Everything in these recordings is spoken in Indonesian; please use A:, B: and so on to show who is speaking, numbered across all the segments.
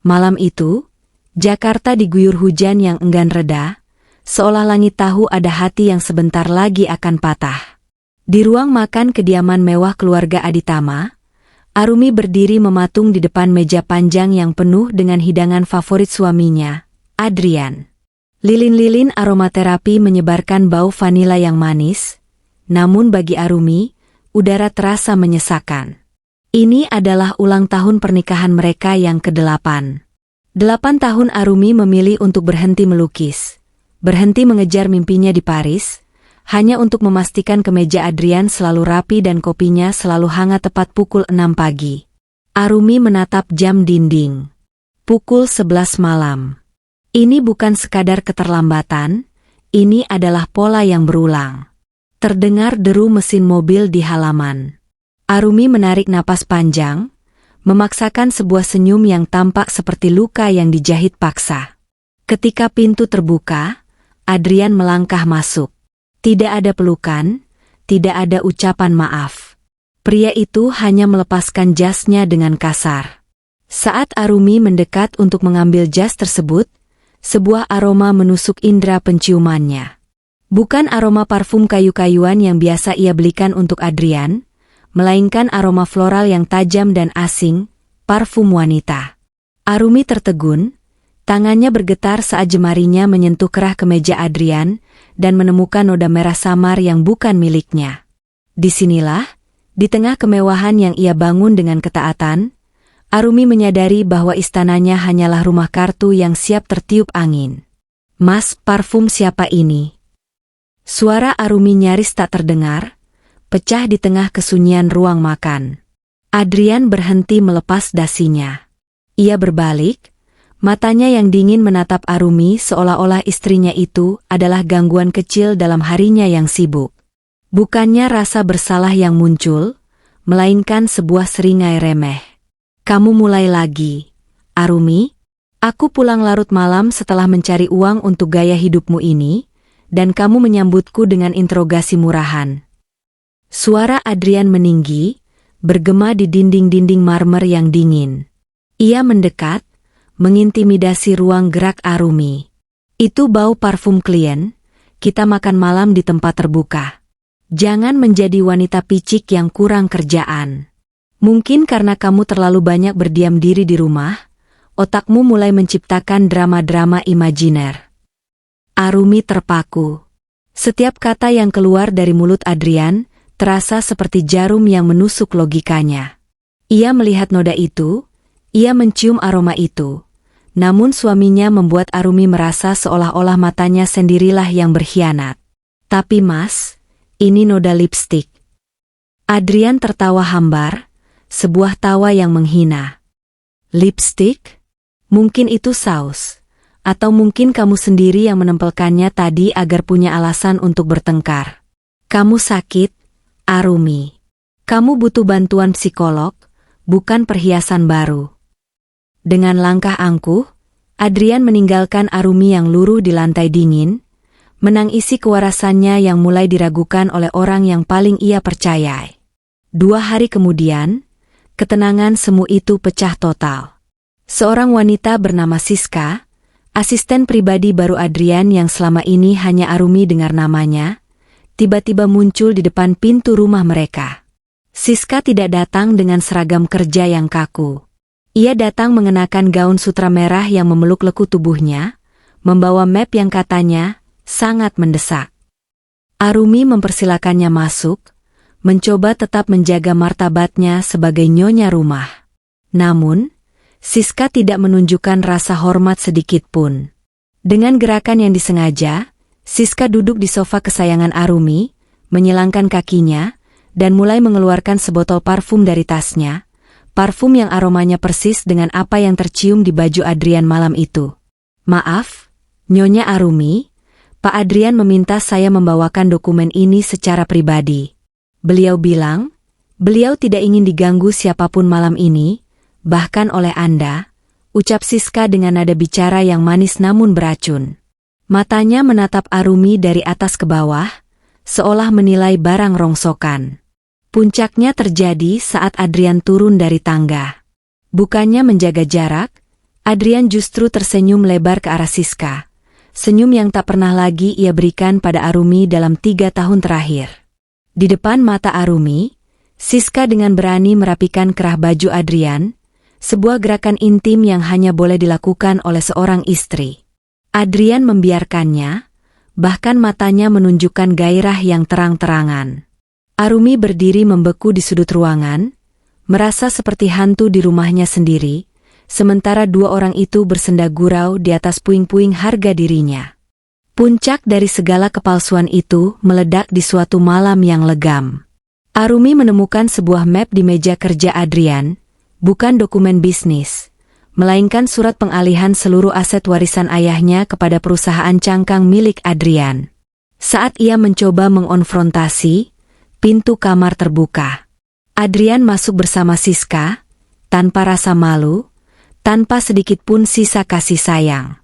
A: Malam itu, Jakarta diguyur hujan yang enggan reda, seolah langit tahu ada hati yang sebentar lagi akan patah. Di ruang makan kediaman mewah keluarga Aditama, Arumi berdiri mematung di depan meja panjang yang penuh dengan hidangan favorit suaminya, Adrian. Lilin-lilin aromaterapi menyebarkan bau vanila yang manis, namun bagi Arumi, udara terasa menyesakan. Ini adalah ulang tahun pernikahan mereka yang ke-8. 8 tahun Arumi memilih untuk berhenti melukis, berhenti mengejar mimpinya di Paris, hanya untuk memastikan kemeja Adrian selalu rapi dan kopinya selalu hangat tepat pukul 6 pagi. Arumi menatap jam dinding. Pukul 11 malam. Ini bukan sekadar keterlambatan, ini adalah pola yang berulang. Terdengar deru mesin mobil di halaman. Arumi menarik napas panjang, memaksakan sebuah senyum yang tampak seperti luka yang dijahit paksa. Ketika pintu terbuka, Adrian melangkah masuk. Tidak ada pelukan, tidak ada ucapan maaf. Pria itu hanya melepaskan jasnya dengan kasar. Saat Arumi mendekat untuk mengambil jas tersebut, sebuah aroma menusuk indera penciumannya. Bukan aroma parfum kayu-kayuan yang biasa ia belikan untuk Adrian, melainkan aroma floral yang tajam dan asing, parfum wanita. Arumi tertegun, tangannya bergetar saat jemarinya menyentuh kerah kemeja Adrian dan menemukan noda merah samar yang bukan miliknya. Disinilah, di tengah kemewahan yang ia bangun dengan ketaatan, Arumi menyadari bahwa istananya hanyalah rumah kartu yang siap tertiup angin. "Mas, parfum siapa ini?" Suara Arumi nyaris tak terdengar, pecah di tengah kesunyian ruang makan. Adrian berhenti melepas dasinya. Ia berbalik, matanya yang dingin menatap Arumi seolah-olah istrinya itu adalah gangguan kecil dalam harinya yang sibuk. Bukannya rasa bersalah yang muncul, melainkan sebuah seringai remeh. "Kamu mulai lagi, Arumi? Aku pulang larut malam setelah mencari uang untuk gaya hidupmu ini, dan kamu menyambutku dengan interogasi murahan." Suara Adrian meninggi, bergema di dinding-dinding marmer yang dingin. Ia mendekat, mengintimidasi ruang gerak Arumi. "Itu bau parfum klien, kita makan malam di tempat terbuka. Jangan menjadi wanita picik yang kurang kerjaan. Mungkin karena kamu terlalu banyak berdiam diri di rumah, otakmu mulai menciptakan drama-drama imajiner." Arumi terpaku. Setiap kata yang keluar dari mulut Adrian terasa seperti jarum yang menusuk logikanya. Ia melihat noda itu, ia mencium aroma itu. Namun suaminya membuat Arumi merasa seolah-olah matanya sendirilah yang berkhianat. "Tapi mas, ini noda lipstik." Adrian tertawa hambar, sebuah tawa yang menghina. "Lipstik? Mungkin itu saus. Atau mungkin kamu sendiri yang menempelkannya tadi agar punya alasan untuk bertengkar. Kamu sakit, Arumi. Kamu butuh bantuan psikolog, bukan perhiasan baru." Dengan langkah angkuh, Adrian meninggalkan Arumi yang luruh di lantai dingin, menangisi kewarasannya yang mulai diragukan oleh orang yang paling ia percayai. 2 hari kemudian, ketenangan semu itu pecah total. Seorang wanita bernama Siska, asisten pribadi baru Adrian yang selama ini hanya Arumi dengar namanya, tiba-tiba muncul di depan pintu rumah mereka. Siska tidak datang dengan seragam kerja yang kaku. Ia datang mengenakan gaun sutra merah yang memeluk leku tubuhnya, membawa map yang katanya sangat mendesak. Arumi mempersilakannya masuk, mencoba tetap menjaga martabatnya sebagai nyonya rumah. Namun, Siska tidak menunjukkan rasa hormat sedikit pun. Dengan gerakan yang disengaja, Siska duduk di sofa kesayangan Arumi, menyilangkan kakinya, dan mulai mengeluarkan sebotol parfum dari tasnya. Parfum yang aromanya persis dengan apa yang tercium di baju Adrian malam itu. "Maaf, Nyonya Arumi, Pak Adrian meminta saya membawakan dokumen ini secara pribadi. Beliau bilang, beliau tidak ingin diganggu siapapun malam ini, bahkan oleh Anda," ucap Siska dengan nada bicara yang manis namun beracun. Matanya menatap Arumi dari atas ke bawah, seolah menilai barang rongsokan. Puncaknya terjadi saat Adrian turun dari tangga. Bukannya menjaga jarak, Adrian justru tersenyum lebar ke arah Siska. Senyum yang tak pernah lagi ia berikan pada Arumi dalam 3 tahun terakhir. Di depan mata Arumi, Siska dengan berani merapikan kerah baju Adrian, sebuah gerakan intim yang hanya boleh dilakukan oleh seorang istri. Adrian membiarkannya, bahkan matanya menunjukkan gairah yang terang-terangan. Arumi berdiri membeku di sudut ruangan, merasa seperti hantu di rumahnya sendiri, sementara 2 orang itu bersenda gurau di atas puing-puing harga dirinya. Puncak dari segala kepalsuan itu meledak di suatu malam yang legam. Arumi menemukan sebuah map di meja kerja Adrian, bukan dokumen bisnis, melainkan surat pengalihan seluruh aset warisan ayahnya kepada perusahaan cangkang milik Adrian. Saat ia mencoba mengonfrontasi, pintu kamar terbuka. Adrian masuk bersama Siska, tanpa rasa malu, tanpa sedikit pun sisa kasih sayang.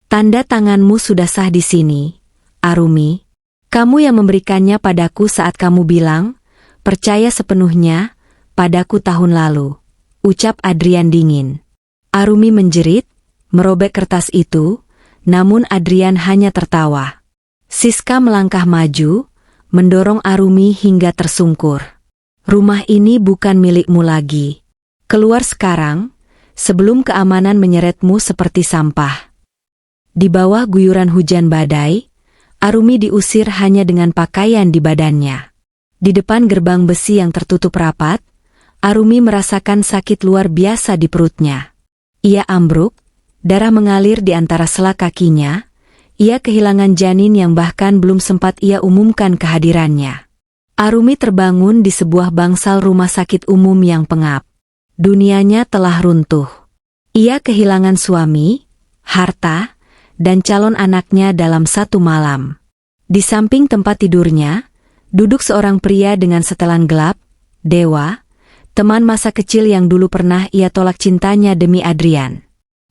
A: Tanda tanganmu sudah sah di sini, Arumi. Kamu yang memberikannya padaku saat kamu bilang, percaya sepenuhnya, padaku tahun lalu. Ucap Adrian dingin. Arumi menjerit, merobek kertas itu, namun Adrian hanya tertawa. Siska melangkah maju, mendorong Arumi hingga tersungkur. Rumah ini bukan milikmu lagi. Keluar sekarang, sebelum keamanan menyeretmu seperti sampah. Di bawah guyuran hujan badai, Arumi diusir hanya dengan pakaian di badannya. Di depan gerbang besi yang tertutup rapat, Arumi merasakan sakit luar biasa di perutnya. Ia ambruk, darah mengalir di antara sela kakinya, ia kehilangan janin yang bahkan belum sempat ia umumkan kehadirannya. Arumi terbangun di sebuah bangsal rumah sakit umum yang pengap. Dunianya telah runtuh. Ia kehilangan suami, harta, dan calon anaknya dalam satu malam. Di samping tempat tidurnya, duduk seorang pria dengan setelan gelap, Dewa, teman masa kecil yang dulu pernah ia tolak cintanya demi Adrian.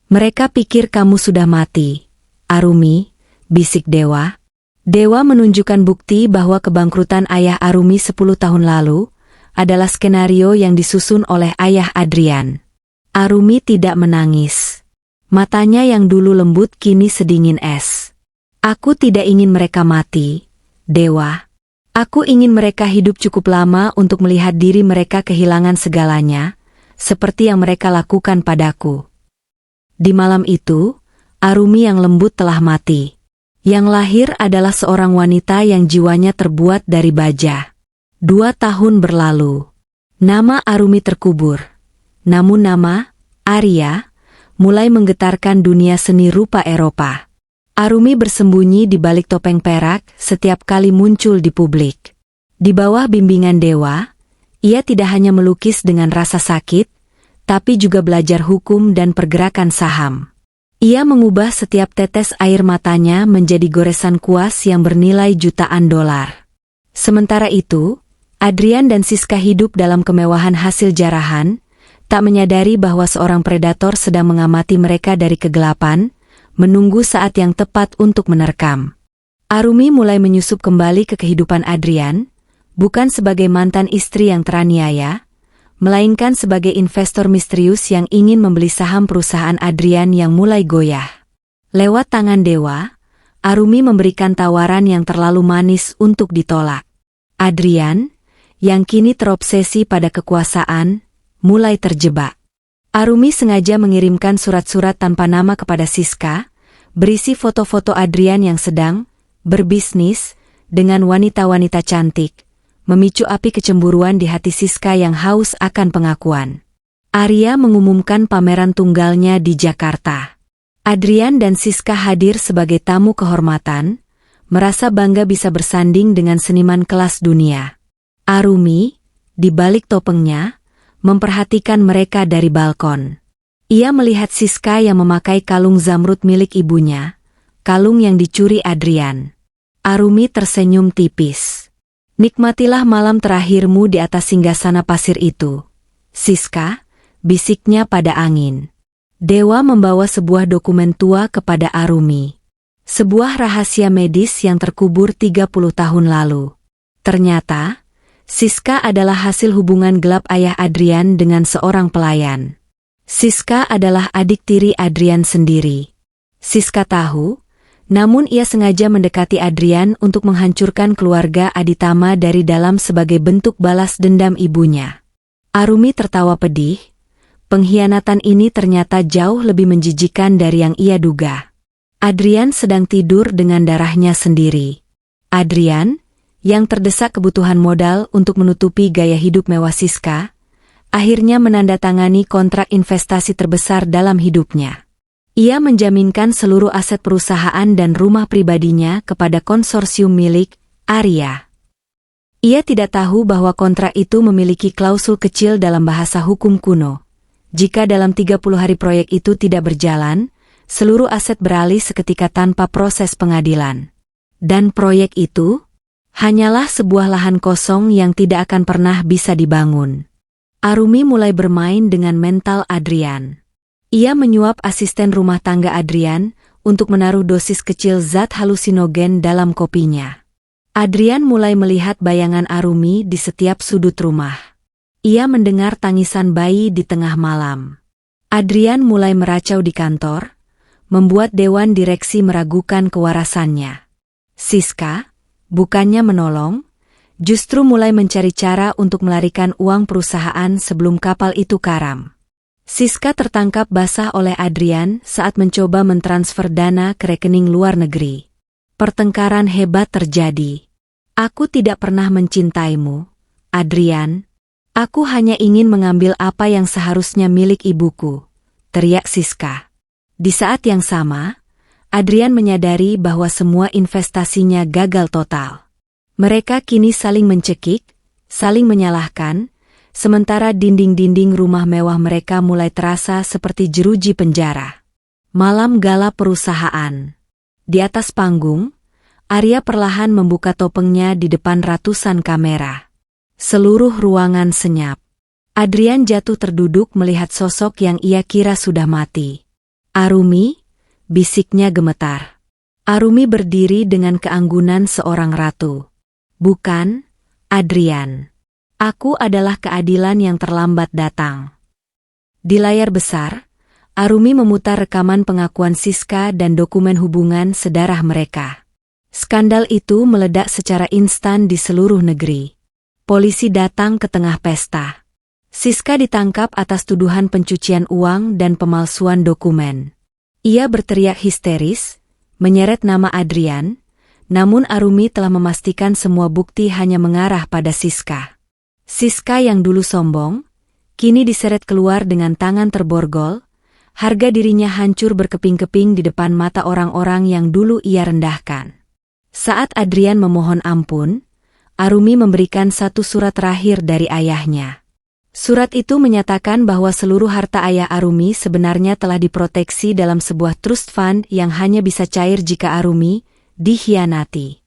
A: Mereka pikir kamu sudah mati, Arumi, bisik Dewa. Dewa menunjukkan bukti bahwa kebangkrutan ayah Arumi 10 tahun lalu adalah skenario yang disusun oleh ayah Adrian. Arumi tidak menangis. Matanya yang dulu lembut kini sedingin es. Aku tidak ingin mereka mati, Dewa. Aku ingin mereka hidup cukup lama untuk melihat diri mereka kehilangan segalanya, seperti yang mereka lakukan padaku. Di malam itu, Arumi yang lembut telah mati. Yang lahir adalah seorang wanita yang jiwanya terbuat dari baja. 2 tahun berlalu. Nama Arumi terkubur. Namun nama, Arya, mulai menggetarkan dunia seni rupa Eropa. Arumi bersembunyi di balik topeng perak setiap kali muncul di publik. Di bawah bimbingan Dewa, ia tidak hanya melukis dengan rasa sakit, tapi juga belajar hukum dan pergerakan saham. Ia mengubah setiap tetes air matanya menjadi goresan kuas yang bernilai jutaan dolar. Sementara itu, Adrian dan Siska hidup dalam kemewahan hasil jarahan, tak menyadari bahwa seorang predator sedang mengamati mereka dari kegelapan, menunggu saat yang tepat untuk menerkam. Arumi mulai menyusup kembali ke kehidupan Adrian, bukan sebagai mantan istri yang teraniaya, melainkan sebagai investor misterius yang ingin membeli saham perusahaan Adrian yang mulai goyah. Lewat tangan Dewa, Arumi memberikan tawaran yang terlalu manis untuk ditolak. Adrian, yang kini terobsesi pada kekuasaan, mulai terjebak. Arumi sengaja mengirimkan surat-surat tanpa nama kepada Siska, berisi foto-foto Adrian yang sedang berbisnis dengan wanita-wanita cantik, memicu api kecemburuan di hati Siska yang haus akan pengakuan. Arya mengumumkan pameran tunggalnya di Jakarta. Adrian dan Siska hadir sebagai tamu kehormatan, merasa bangga bisa bersanding dengan seniman kelas dunia. Arumi, di balik topengnya, memperhatikan mereka dari balkon. Ia melihat Siska yang memakai kalung zamrud milik ibunya, kalung yang dicuri Adrian. Arumi tersenyum tipis. Nikmatilah malam terakhirmu di atas singgasana pasir itu, Siska, bisiknya pada angin. Dewa membawa sebuah dokumen tua kepada Arumi. Sebuah rahasia medis yang terkubur 30 tahun lalu. Ternyata, Siska adalah hasil hubungan gelap ayah Adrian dengan seorang pelayan. Siska adalah adik tiri Adrian sendiri. Siska tahu, namun ia sengaja mendekati Adrian untuk menghancurkan keluarga Aditama dari dalam sebagai bentuk balas dendam ibunya. Arumi tertawa pedih. Pengkhianatan ini ternyata jauh lebih menjijikan dari yang ia duga. Adrian sedang tidur dengan darahnya sendiri. Adrian, yang terdesak kebutuhan modal untuk menutupi gaya hidup mewah Siska, akhirnya menandatangani kontrak investasi terbesar dalam hidupnya. Ia menjaminkan seluruh aset perusahaan dan rumah pribadinya kepada konsorsium milik Arya. Ia tidak tahu bahwa kontrak itu memiliki klausul kecil dalam bahasa hukum kuno. Jika dalam 30 hari proyek itu tidak berjalan, seluruh aset beralih seketika tanpa proses pengadilan. Dan proyek itu hanyalah sebuah lahan kosong yang tidak akan pernah bisa dibangun. Arumi mulai bermain dengan mental Adrian. Ia menyuap asisten rumah tangga Adrian untuk menaruh dosis kecil zat halusinogen dalam kopinya. Adrian mulai melihat bayangan Arumi di setiap sudut rumah. Ia mendengar tangisan bayi di tengah malam. Adrian mulai meracau di kantor, membuat dewan direksi meragukan kewarasannya. Siska, bukannya menolong, justru mulai mencari cara untuk melarikan uang perusahaan sebelum kapal itu karam. Siska tertangkap basah oleh Adrian saat mencoba mentransfer dana ke rekening luar negeri. Pertengkaran hebat terjadi. Aku tidak pernah mencintaimu, Adrian. Aku hanya ingin mengambil apa yang seharusnya milik ibuku, teriak Siska. Di saat yang sama, Adrian menyadari bahwa semua investasinya gagal total. Mereka kini saling mencekik, saling menyalahkan, sementara dinding-dinding rumah mewah mereka mulai terasa seperti jeruji penjara. Malam gala perusahaan. Di atas panggung, Arya perlahan membuka topengnya di depan ratusan kamera. Seluruh ruangan senyap. Adrian jatuh terduduk melihat sosok yang ia kira sudah mati. Arumi, bisiknya gemetar. Arumi berdiri dengan keanggunan seorang ratu. Bukan, Adrian. Aku adalah keadilan yang terlambat datang. Di layar besar, Arumi memutar rekaman pengakuan Siska dan dokumen hubungan sedarah mereka. Skandal itu meledak secara instan di seluruh negeri. Polisi datang ke tengah pesta. Siska ditangkap atas tuduhan pencucian uang dan pemalsuan dokumen. Ia berteriak histeris, menyeret nama Adrian, namun Arumi telah memastikan semua bukti hanya mengarah pada Siska. Siska yang dulu sombong, kini diseret keluar dengan tangan terborgol, harga dirinya hancur berkeping-keping di depan mata orang-orang yang dulu ia rendahkan. Saat Adrian memohon ampun, Arumi memberikan satu surat terakhir dari ayahnya. Surat itu menyatakan bahwa seluruh harta ayah Arumi sebenarnya telah diproteksi dalam sebuah trust fund yang hanya bisa cair jika Arumi dikhianati.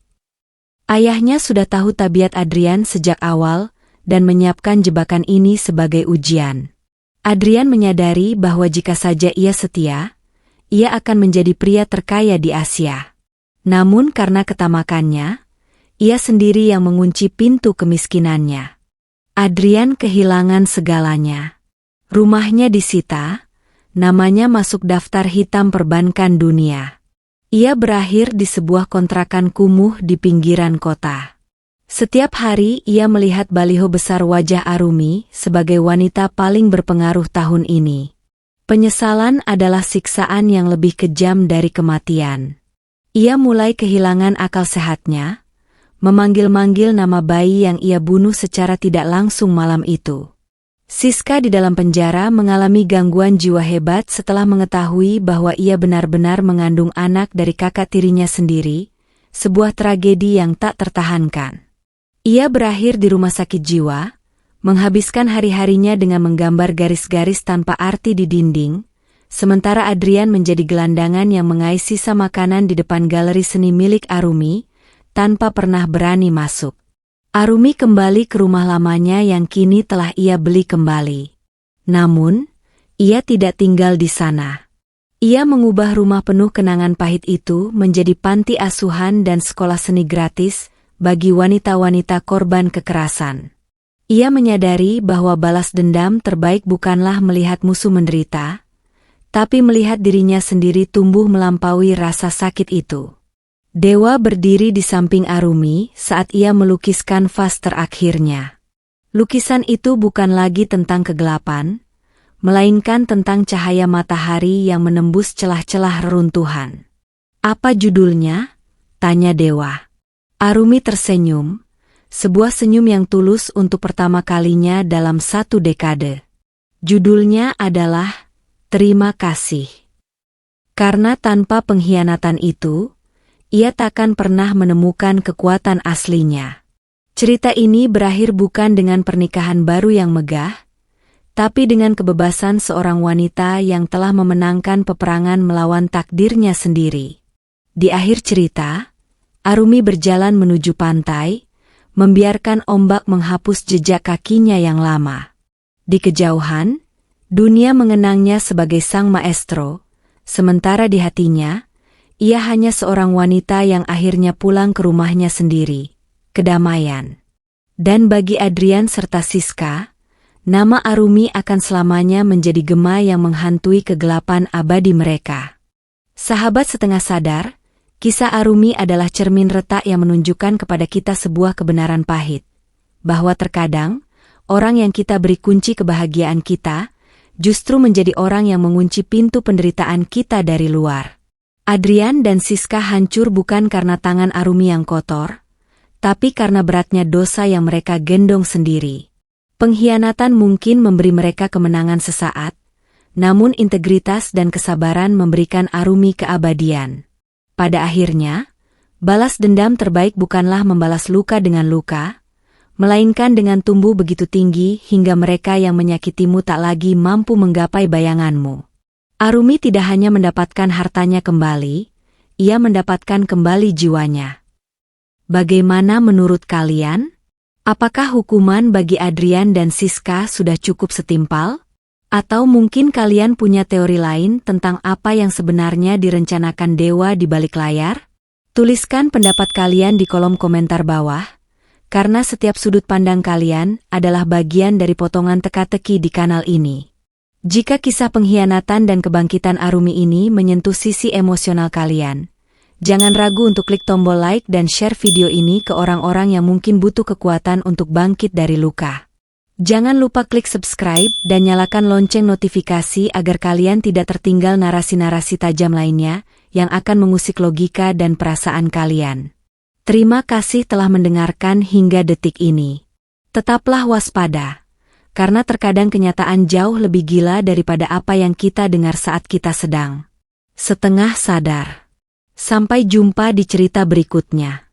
A: Ayahnya sudah tahu tabiat Adrian sejak awal dan menyiapkan jebakan ini sebagai ujian. Adrian menyadari bahwa jika saja ia setia, ia akan menjadi pria terkaya di Asia. Namun karena ketamakannya, ia sendiri yang mengunci pintu kemiskinannya. Adrian kehilangan segalanya. Rumahnya disita, namanya masuk daftar hitam perbankan dunia. Ia berakhir di sebuah kontrakan kumuh di pinggiran kota. Setiap hari ia melihat baliho besar wajah Arumi sebagai wanita paling berpengaruh tahun ini. Penyesalan adalah siksaan yang lebih kejam dari kematian. Ia mulai kehilangan akal sehatnya, memanggil-manggil nama bayi yang ia bunuh secara tidak langsung malam itu. Siska di dalam penjara mengalami gangguan jiwa hebat setelah mengetahui bahwa ia benar-benar mengandung anak dari kakak tirinya sendiri, sebuah tragedi yang tak tertahankan. Ia berakhir di rumah sakit jiwa, menghabiskan hari-harinya dengan menggambar garis-garis tanpa arti di dinding, sementara Adrian menjadi gelandangan yang mengais sisa makanan di depan galeri seni milik Arumi, tanpa pernah berani masuk. Arumi kembali ke rumah lamanya yang kini telah ia beli kembali. Namun, ia tidak tinggal di sana. Ia mengubah rumah penuh kenangan pahit itu menjadi panti asuhan dan sekolah seni gratis bagi wanita-wanita korban kekerasan. Ia menyadari bahwa balas dendam terbaik bukanlah melihat musuh menderita, tapi melihat dirinya sendiri tumbuh melampaui rasa sakit itu. Dewa berdiri di samping Arumi saat ia melukiskan vas terakhirnya. Lukisan itu bukan lagi tentang kegelapan, melainkan tentang cahaya matahari yang menembus celah-celah reruntuhan. "Apa judulnya?" tanya Dewa. Arumi tersenyum, sebuah senyum yang tulus untuk pertama kalinya dalam 1 dekade. Judulnya adalah Terima Kasih. Karena tanpa pengkhianatan itu, ia takkan pernah menemukan kekuatan aslinya. Cerita ini berakhir bukan dengan pernikahan baru yang megah, tapi dengan kebebasan seorang wanita yang telah memenangkan peperangan melawan takdirnya sendiri. Di akhir cerita, Arumi berjalan menuju pantai, membiarkan ombak menghapus jejak kakinya yang lama. Di kejauhan, dunia mengenangnya sebagai sang maestro, sementara di hatinya, ia hanya seorang wanita yang akhirnya pulang ke rumahnya sendiri, kedamaian. Dan bagi Adrian serta Siska, nama Arumi akan selamanya menjadi gema yang menghantui kegelapan abadi mereka. Sahabat setengah sadar, kisah Arumi adalah cermin retak yang menunjukkan kepada kita sebuah kebenaran pahit, bahwa terkadang, orang yang kita beri kunci kebahagiaan kita, justru menjadi orang yang mengunci pintu penderitaan kita dari luar. Adrian dan Siska hancur bukan karena tangan Arumi yang kotor, tapi karena beratnya dosa yang mereka gendong sendiri. Pengkhianatan mungkin memberi mereka kemenangan sesaat, namun integritas dan kesabaran memberikan Arumi keabadian. Pada akhirnya, balas dendam terbaik bukanlah membalas luka dengan luka, melainkan dengan tumbuh begitu tinggi hingga mereka yang menyakitimu tak lagi mampu menggapai bayanganmu. Arumi tidak hanya mendapatkan hartanya kembali, ia mendapatkan kembali jiwanya. Bagaimana menurut kalian? Apakah hukuman bagi Adrian dan Siska sudah cukup setimpal? Atau mungkin kalian punya teori lain tentang apa yang sebenarnya direncanakan Dewa di balik layar? Tuliskan pendapat kalian di kolom komentar bawah, karena setiap sudut pandang kalian adalah bagian dari potongan teka-teki di kanal ini. Jika kisah pengkhianatan dan kebangkitan Arumi ini menyentuh sisi emosional kalian, jangan ragu untuk klik tombol like dan share video ini ke orang-orang yang mungkin butuh kekuatan untuk bangkit dari luka. Jangan lupa klik subscribe dan nyalakan lonceng notifikasi agar kalian tidak tertinggal narasi-narasi tajam lainnya yang akan mengusik logika dan perasaan kalian. Terima kasih telah mendengarkan hingga detik ini. Tetaplah waspada, karena terkadang kenyataan jauh lebih gila daripada apa yang kita dengar saat kita sedang setengah sadar. Sampai jumpa di cerita berikutnya.